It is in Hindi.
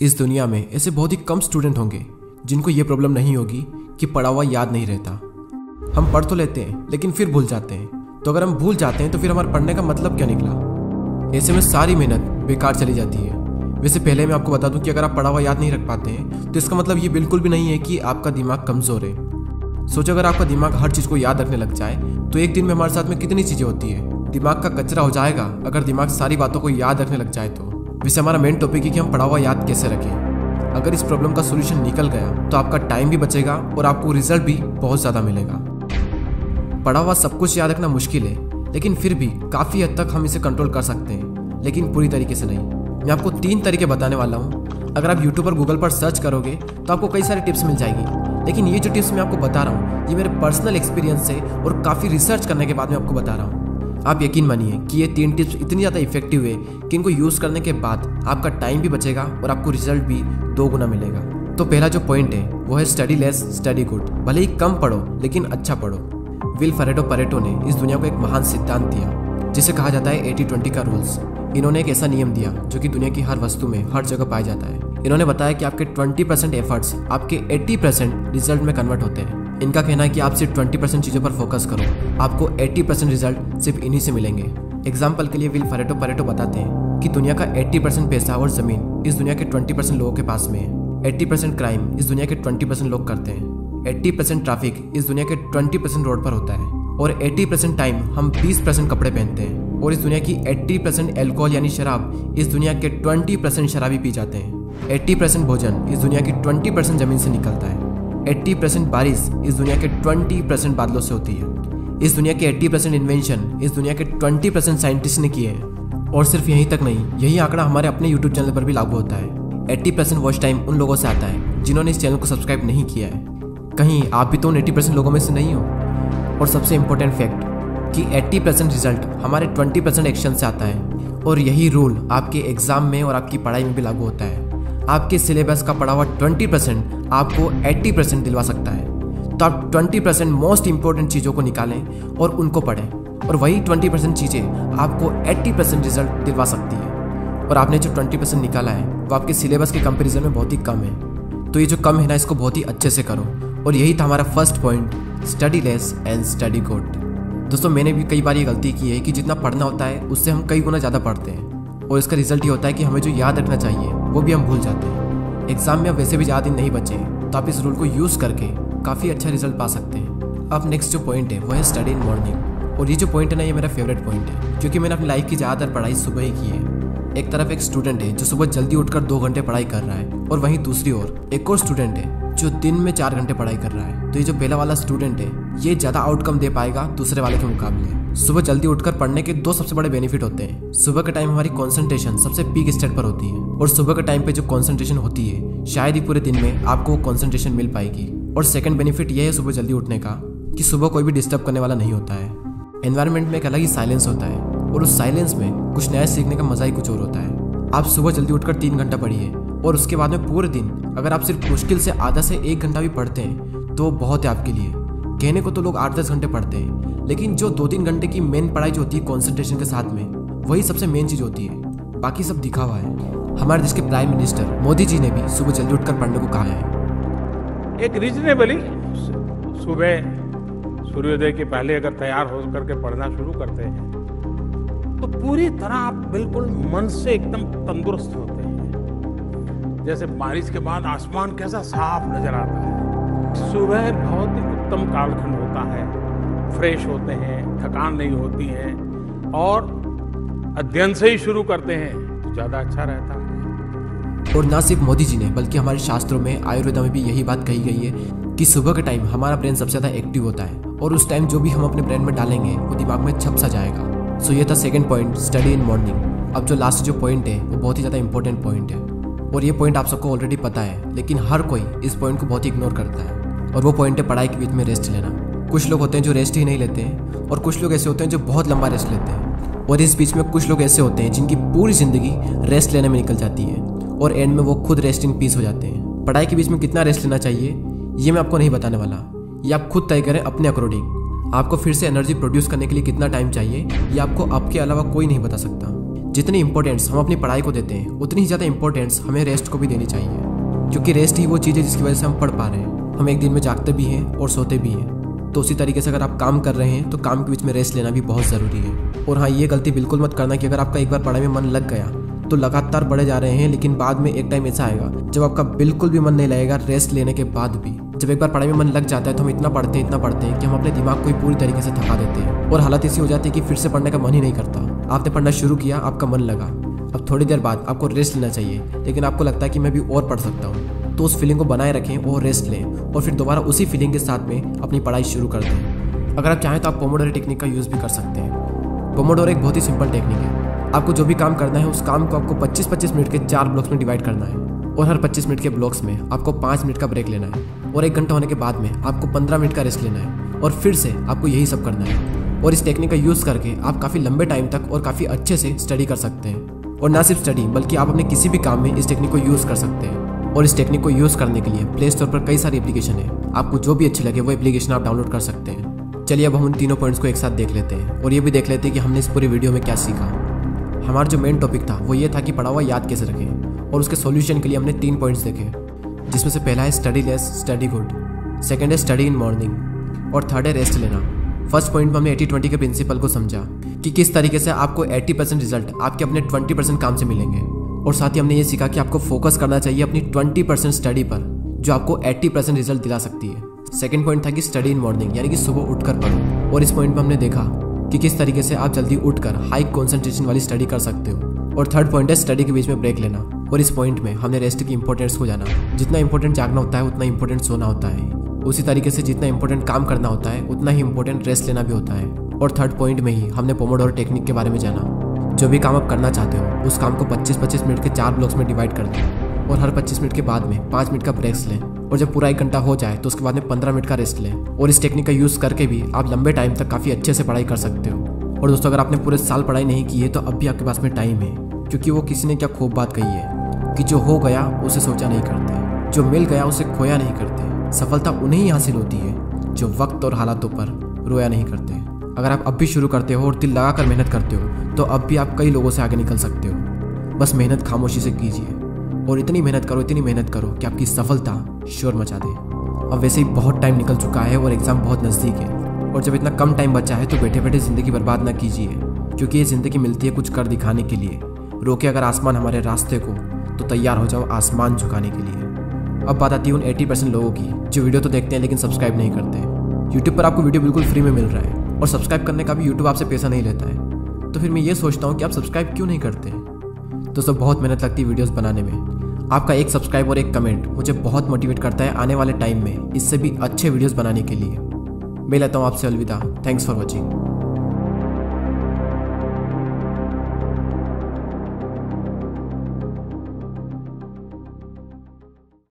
इस दुनिया में ऐसे बहुत ही कम स्टूडेंट होंगे जिनको ये प्रॉब्लम नहीं होगी कि पढ़ा हुआ याद नहीं रहता। हम पढ़ तो लेते हैं लेकिन फिर भूल जाते हैं। तो अगर हम भूल जाते हैं तो फिर हमारे पढ़ने का मतलब क्या निकला? ऐसे में सारी मेहनत बेकार चली जाती है। वैसे पहले मैं आपको बता दूं कि अगर आप पढ़ा हुआ याद नहीं रख पाते हैं तो इसका मतलब ये बिल्कुल भी नहीं है कि आपका दिमाग कमज़ोर है। सोचो अगर आपका दिमाग हर चीज़ को याद रखने लग जाए तो एक दिन में हमारे साथ में कितनी चीज़ें होती है। दिमाग का कचरा हो जाएगा अगर दिमाग सारी बातों को याद रखने लग जाए तो। वैसे हमारा मेन टॉपिक है कि हम पढ़ा हुआ याद कैसे रखें। अगर इस प्रॉब्लम का सोल्यूशन निकल गया तो आपका टाइम भी बचेगा और आपको रिजल्ट भी बहुत ज़्यादा मिलेगा। पढ़ा हुआ सब कुछ याद रखना मुश्किल है, लेकिन फिर भी काफ़ी हद तक हम इसे कंट्रोल कर सकते हैं, लेकिन पूरी तरीके से नहीं। मैं आपको 3 तरीके बताने वाला हूँ। अगर आप यूट्यूब और गूगल पर सर्च करोगे तो आपको कई सारी टिप्स मिल जाएगी, लेकिन ये जो टिप्स मैं आपको बता रहा हूँ ये मेरे पर्सनल एक्सपीरियंस से और काफ़ी रिसर्च करने के बाद मैं आपको बता रहा हूँ। आप यकीन मानिए कि ये 3 टिप्स इतनी ज़्यादा इफेक्टिव है कि इनको यूज़ करने के बाद आपका टाइम भी बचेगा और आपको रिजल्ट भी 2 गुना मिलेगा। तो पहला जो पॉइंट है वो है स्टडी लेस स्टडी गुड। भले ही कम पढ़ो लेकिन अच्छा पढ़ो। विल परेटो ने इस दुनिया को एक महान सिद्धांत दिया जिसे कहा जाता है 80-20 का रूल्स। इन्होंने एक ऐसा नियम दिया जो कि दुनिया की हर वस्तु में हर जगह पाया जाता है। इन्होंने बताया कि आपके 20% एफर्ट्स आपके 80% रिजल्ट में कन्वर्ट होते हैं। इनका कहना है कि आप सिर्फ 20% चीज़ों पर फोकस करो, आपको 80% रिजल्ट सिर्फ इन्हीं से मिलेंगे। एग्जाम्पल के लिए विल परेटो बताते हैं कि दुनिया का 80% पैसा और ज़मीन इस दुनिया के 20% लोगों के पास में है। 80% क्राइम इस दुनिया के 20% लोग करते हैं। 80% ट्रैफिक इस दुनिया के 20% रोड पर होता है। और 80% टाइम हम 20% कपड़े पहनते हैं। और इस दुनिया की 80% एल्कोहल यानी शराब इस दुनिया के 20% शराबी पी जाते हैं। 80% भोजन इस दुनिया की 20% ज़मीन से निकलता है। 80% बारिश इस दुनिया के 20% बादलों से होती है। इस दुनिया के 80% इन्वेंशन इस दुनिया के 20% साइंटिस्ट ने किए हैं। और सिर्फ यहीं तक नहीं, यही आंकड़ा हमारे अपने YouTube चैनल पर भी लागू होता है। 80% वॉच टाइम उन लोगों से आता है जिन्होंने इस चैनल को सब्सक्राइब नहीं किया है। कहीं आप भी तो उन 80% लोगों में से नहीं हो। और सबसे इम्पोर्टेंट फैक्ट कि 80% रिजल्ट हमारे 20% एक्शन से आता है। और यही रूल आपके एग्जाम में और आपकी पढ़ाई में भी लागू होता है। आपके सिलेबस का पढ़ा हुआ 20% आपको 80% दिलवा सकता है। तो आप 20% मोस्ट इंपॉर्टेंट चीज़ों को निकालें और उनको पढ़ें, और वही 20% चीज़ें आपको 80% रिजल्ट दिलवा सकती है। और आपने जो 20% निकाला है वो आपके सिलेबस के कंपैरिजन में बहुत ही कम है। तो ये जो कम है ना, इसको बहुत ही अच्छे से करो। और यही था हमारा first point, study less and study good. दोस्तों मैंने भी कई बार ये गलती की है कि जितना पढ़ना होता है उससे हम कई गुना ज़्यादा पढ़ते हैं, और इसका रिजल्ट ये होता है कि हमें जो याद रखना चाहिए वो भी हम भूल जाते हैं। एग्जाम में अब वैसे भी ज़्यादा दिन नहीं बचे तो आप इस रूल को यूज़ करके काफ़ी अच्छा रिजल्ट पा सकते हैं। अब नेक्स्ट जो पॉइंट है वो है स्टडी इन मॉर्निंग। और ये जो पॉइंट है ना, ये मेरा फेवरेट पॉइंट है, क्योंकि मैंने अपनी लाइफ की ज़्यादातर पढ़ाई सुबह ही की है। एक तरफ एक स्टूडेंट है जो सुबह जल्दी उठकर 2 घंटे पढ़ाई कर रहा है, और वहीं दूसरी ओर एक और स्टूडेंट है जो दिन में 4 घंटे पढ़ाई कर रहा है। तो ये जो पहला वाला स्टूडेंट है ये ज़्यादा आउटकम दे पाएगा दूसरे वाले के मुकाबले। सुबह जल्दी उठकर पढ़ने के 2 सबसे बड़े बेनिफिट होते हैं। सुबह के टाइम हमारी कंसंट्रेशन सबसे पीक स्टेट पर होती है, और सुबह के टाइम पे जो कंसंट्रेशन होती है शायद ही पूरे दिन में आपको कंसंट्रेशन मिल पाएगी। और सेकंड बेनिफिट ये है सुबह जल्दी उठने का कि सुबह कोई भी डिस्टर्ब करने वाला नहीं होता है। एनवायरनमेंट में एक अलग ही साइलेंस होता है, और उस साइलेंस में कुछ नया सीखने का मजा ही कुछ और होता है। आप सुबह जल्दी उठकर 3 घंटा पढ़िए, और उसके बाद में पूरे दिन अगर आप सिर्फ मुश्किल से आधा से 1 घंटा भी पढ़ते हैं तो बहुत है आपके लिए। कहने को तो लोग 8-10 घंटे पढ़ते हैं, लेकिन जो 2-3 घंटे की मेन पढ़ाई जो होती है कॉन्सेंट्रेशन के साथ में, वही सबसे मेन चीज़ होती है। बाकी सब दिखावा है। हमारे देश के प्राइम मिनिस्टर मोदी जी ने भी सुबह जल्दी उठकर पढ़ने को कहा है। एक रीजनेबली सुबह सूर्योदय के पहले अगर तैयार हो करके पढ़ना शुरू करते हैं तो पूरी तरह आप बिल्कुल मन से एकदम तंदुरुस्त होते हैं। जैसे बारिश के बाद आसमान कैसा साफ नजर आता है। सुबह बहुत ही उत्तम कालखंड होता है, फ्रेश होते हैं, थकान नहीं होती है, और अध्ययन से ही शुरू करते हैं तो ज़्यादा अच्छा रहता है। और ना सिर्फ मोदी जी ने बल्कि हमारे शास्त्रों में, आयुर्वेदा में भी यही बात कही गई है कि सुबह के टाइम हमारा ब्रेन सबसे ज़्यादा एक्टिव होता है, और उस टाइम जो भी हम अपने ब्रेन में डालेंगे वो दिमाग में छप सा जाएगा। सो ये था second point, study in morning. अब जो लास्ट जो पॉइंट है वो बहुत ही ज़्यादा इंपॉर्टेंट पॉइंट है, और ये पॉइंट आप सबको ऑलरेडी पता है, लेकिन हर कोई इस पॉइंट को बहुत ही इग्नोर करता है। और वो पॉइंट है पढ़ाई के बीच में रेस्ट लेना। कुछ लोग होते हैं जो रेस्ट ही नहीं लेते हैं, और कुछ लोग ऐसे होते हैं जो बहुत लंबा रेस्ट लेते हैं, और इस बीच में कुछ लोग ऐसे होते हैं जिनकी पूरी ज़िंदगी रेस्ट लेने में निकल जाती है, और एंड में वो खुद रेस्ट इन पीस हो जाते हैं। पढ़ाई के बीच में कितना रेस्ट लेना चाहिए ये मैं आपको नहीं बताने वाला, ये आप खुद तय करें अपने अकॉर्डिंग। आपको फिर से एनर्जी प्रोड्यूस करने के लिए कितना टाइम चाहिए ये आपको आपके अलावा कोई नहीं बता सकता। जितनी इंपॉर्टेंस हम अपनी पढ़ाई को देते हैं उतनी ही ज़्यादा इंपॉर्टेंस हमें रेस्ट को भी देनी चाहिए, क्योंकि रेस्ट ही वो चीज़ है जिसकी वजह से हम पढ़ पा रहे हैं। हम एक दिन में जागते भी हैं और सोते भी हैं। तो उसी तरीके से अगर आप काम कर रहे हैं तो काम के बीच में रेस्ट लेना भी बहुत ज़रूरी है। और हाँ, ये गलती बिल्कुल मत करना कि अगर आपका एक बार पढ़ाई में मन लग गया तो लगातार बढ़े जा रहे हैं, लेकिन बाद में एक टाइम ऐसा आएगा जब आपका बिल्कुल भी मन नहीं लगेगा रेस्ट लेने के बाद भी। जब एक बार पढ़ाई में मन लग जाता है तो हम इतना पढ़ते हैं कि हम अपने दिमाग को ही पूरी तरीके से थका देते हैं और हालत ऐसी हो जाती है कि फिर से पढ़ने का मन ही नहीं करता। आपने पढ़ना शुरू किया, आपका मन लगा, अब थोड़ी देर बाद आपको रेस्ट लेना चाहिए, लेकिन आपको लगता है कि मैं भी और पढ़ सकता हूँ, तो उस फीलिंग को बनाए रखें और रेस्ट लें और फिर दोबारा उसी फीलिंग के साथ में अपनी पढ़ाई शुरू कर दें। अगर आप चाहें तो आप पोमोडोरो टेक्निक का यूज़ भी कर सकते हैं। पोमोडोरो एक बहुत ही सिंपल टेक्निक है। आपको जो भी काम करना है उस काम को आपको 25-25 मिनट के 4 ब्लॉक्स में डिवाइड करना है और हर 25 मिनट के ब्लॉक्स में आपको 5 मिनट का ब्रेक लेना है और 1 घंटा होने के बाद में आपको 15 मिनट का रेस्ट लेना है और फिर से आपको यही सब करना है। और इस टेक्निक का यूज़ करके आप काफ़ी लंबे टाइम तक और काफ़ी अच्छे से स्टडी कर सकते हैं। और ना सिर्फ स्टडी बल्कि आप अपने किसी भी काम में इस टेक्निक को यूज़ कर सकते हैं। और इस टेक्निक को यूज़ करने के लिए प्ले स्टोर पर कई सारी एप्लीकेशन है, आपको जो भी अच्छी लगे वो एप्लीकेशन आप डाउनलोड कर सकते हैं। चलिए अब हम उन तीनों पॉइंट्स को एक साथ देख लेते हैं और ये भी देख लेते हैं कि हमने इस पूरी वीडियो में क्या सीखा। हमारा जो मेन टॉपिक था वो ये था कि पढ़ा हुआ याद कैसे रखें, और उसके सॉल्यूशन के लिए हमने 3 पॉइंट्स देखे, जिसमें से पहला है study less study good, second है स्टडी इन मॉर्निंग और थर्ड है रेस्ट लेना। फर्स्ट पॉइंट में हमने 80-20 के प्रिंसिपल को समझा कि किस तरीके से आपको 80% रिजल्ट आपके अपने 20% काम से मिलेंगे, और साथ ही हमने ये सीखा कि आपको फोकस करना चाहिए अपनी 20% स्टडी पर जो आपको 80% रिजल्ट दिला सकती है। सेकंड पॉइंट था कि स्टडी इन मॉर्निंग, यानी कि सुबह उठकर पढ़ो, और इस पॉइंट में हमने देखा कि किस तरीके से आप जल्दी उठकर हाई कंसंट्रेशन वाली स्टडी कर सकते हो। और थर्ड पॉइंट है स्टडी के बीच में ब्रेक लेना, और इस पॉइंट में हमने रेस्ट की इंपॉर्टेंस को जाना। जितना इंपॉर्टेंट जागना होता है उतना इंपॉर्टेंट सोना होता है, उसी तरीके से जितना इंपॉर्टेंट काम करना होता है उतना ही इंपॉर्टेंट रेस्ट लेना भी होता है। और थर्ड पॉइंट में ही हमने पोमोडोरो टेक्निक के बारे में जाना। जो भी काम आप करना चाहते हो उस काम को 25-25 मिनट के 4 ब्लॉक्स में डिवाइड कर दें और हर 25 मिनट के बाद में 5 मिनट का ब्रेक्स लें, और जब पूरा 1 घंटा हो जाए तो उसके बाद में 15 मिनट का रेस्ट लें। और इस टेक्निक का यूज़ करके भी आप लंबे टाइम तक काफ़ी अच्छे से पढ़ाई कर सकते हो। और दोस्तों, अगर आपने पूरे साल पढ़ाई नहीं की है तो अब भी आपके पास में टाइम है, क्योंकि वो किसी ने क्या खूब बात कही है कि जो हो गया उसे सोचा नहीं करते, जो मिल गया उसे खोया नहीं करते। सफलता उन्हें ही हासिल होती है जो वक्त और हालातों पर रोया नहीं करते। अगर आप अब भी शुरू करते हो और दिल लगा कर मेहनत करते हो तो अब भी आप कई लोगों से आगे निकल सकते हो। बस मेहनत खामोशी से कीजिए और इतनी मेहनत करो कि आपकी सफलता शोर मचा दे। अब वैसे ही बहुत टाइम निकल चुका है और एग्ज़ाम बहुत नज़दीक है, और जब इतना कम टाइम बचा है तो बैठे बैठे ज़िंदगी बर्बाद ना कीजिए, क्योंकि ये ज़िंदगी मिलती है कुछ कर दिखाने के लिए। रोके अगर आसमान हमारे रास्ते को तो तैयार हो जाओ आसमान झुकाने के लिए। अब बात आती है उन 80% लोगों की जो वीडियो तो देखते हैं लेकिन सब्सक्राइब नहीं करते। यूट्यूब पर आपको वीडियो बिल्कुल फ्री में मिल रहा है और सब्सक्राइब करने का भी यूट्यूब आपसे पैसा नहीं लेता है, तो फिर मैं ये सोचता हूँ कि आप सब्सक्राइब क्यों नहीं करते। दोस्तों, बहुत मेहनत लगती है वीडियोस बनाने में। आपका एक सब्सक्राइब और एक कमेंट मुझे बहुत मोटिवेट करता है आने वाले टाइम में इससे भी अच्छे वीडियोस बनाने के लिए। मैं लेता हूँ आपसे अलविदा। Thanks for watching.